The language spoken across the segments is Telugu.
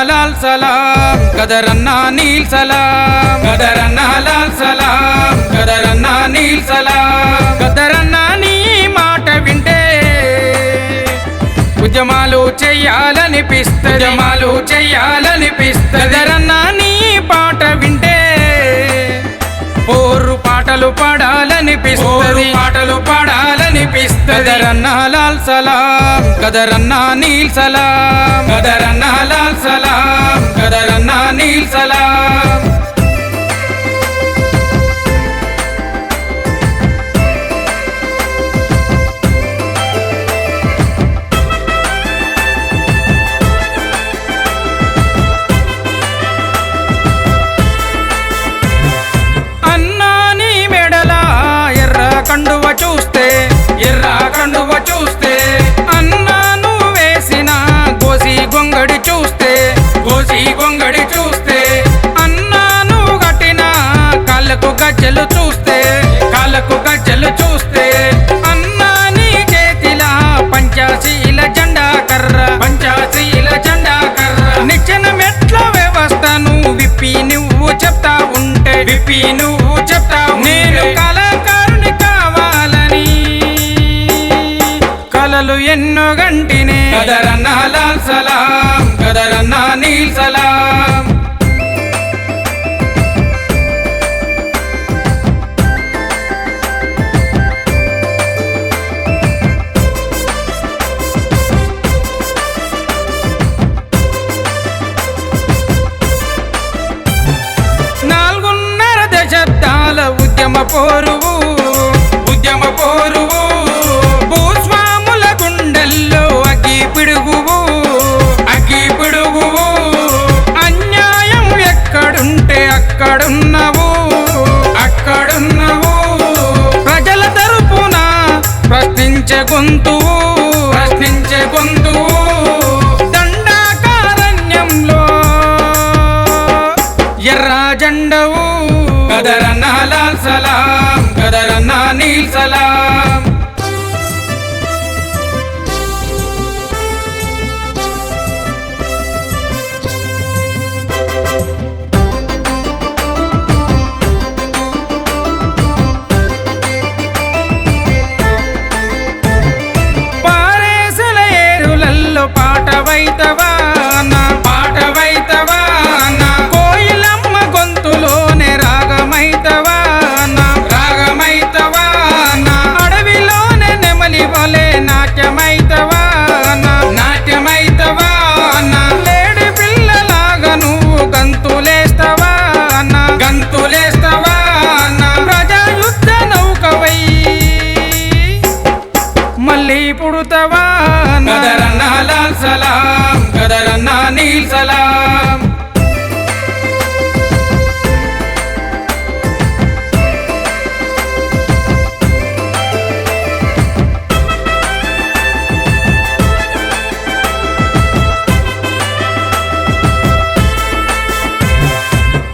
లాల్ సలాం గదరన్నా నీల్ సలాం గదరన్నా లాల్ సలాం గదరన్నా నీల్ సలాం గదరన్నా నీ మాట వింటే ఉద్యమాలు చెయ్యాలనిపిస్తది గదరన్నా నీ పాట వింటే పోరు పాటలు పాడాలనిపిస్తది గదరన్నా లాల్ సలాం గదరన్నా నీల్ సలాం గదరన్నా లాల్ సలాం గదరన్నా నీల్ సలాం కండువ చూస్తే అన్నాను వేసిన గోసి గొంగడి చూస్తే అన్నాను గట్టిన కాళ్ళకు గజ్జలు చూస్తే అన్నాని చేతిలా పంచాశీల జెండా కర్ర నిచ్చెన మెట్ల వ్యవస్థను విప్పి నువ్వు చెప్తా ఉంటే నేను కళాకారుని కావాలని కలలు ఎన్నో గంటినే గదరన్నా లాల్ సలాం గదరన్నా నీల్ సలాం నాలుగున్నర దశాబ్దాల ఉద్యమ పోరువు భూస్వాముల గుండెల్లో అగ్గి పిడుగువు అన్యాయం ఎక్కడుంటే అక్కడున్నవు ప్రజల తరపున ప్రశ్నించే గొంతువు దండాకారణ్యంలో ఎర్ర జెండవు గదరన్నా లాల్ సలాం గదరన్నా నీల్ సలాం పారేసల ఏరులల్లో పాటవైతవా కోయిలమ్మ గొంతులోనే రాగమైతవా అడవిలోనే నెమలి వలె నాట్యమైతవా లేడి పిల్లలాగా నువ్వు గంతులేస్తవా ప్రజాయుద్ధ నౌకవై మళ్ళీ పుడుతవా గదరన్నా లాల్ సలాం గదరన్నా నీల్ సలాం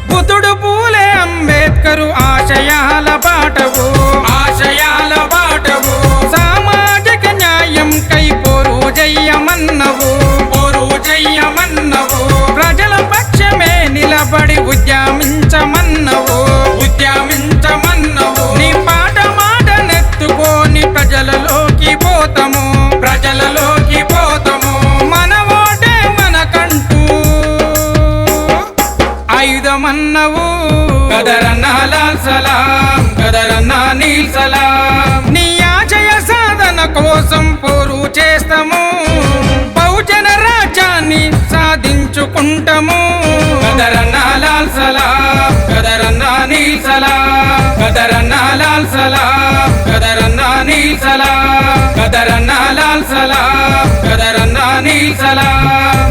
బుద్ధుడు పూలే అంబేద్కరు ఆశయాల బాటవు సామాజిక న్యాయం కై పోరు జయ్యమన్నవు ప్రజల పక్షమే నిలబడి ఉద్యమించమన్నవు నీ పాట మాట నెత్తుకొని ప్రజలలోకి పోతాము మన ఓటే మనకంటూ ఆయుధమన్నవు గదరన్నా లాల్ సలాం గదరన్నా నీల్ సలాం నీ ఆశయ సాధన కోసం పోరు చేస్తాము బహుజన రాజ్యాన్ని సాధించుకుంటాము గదరన్నా లాల్ సలాం గదరన్నా నీల్ సలాం గదరన్నా లాల్ సలాం గదరన్నా నీల్ సలాం గదరన్నా లాల్ సలాం గదరన్నా నీల్ సలాం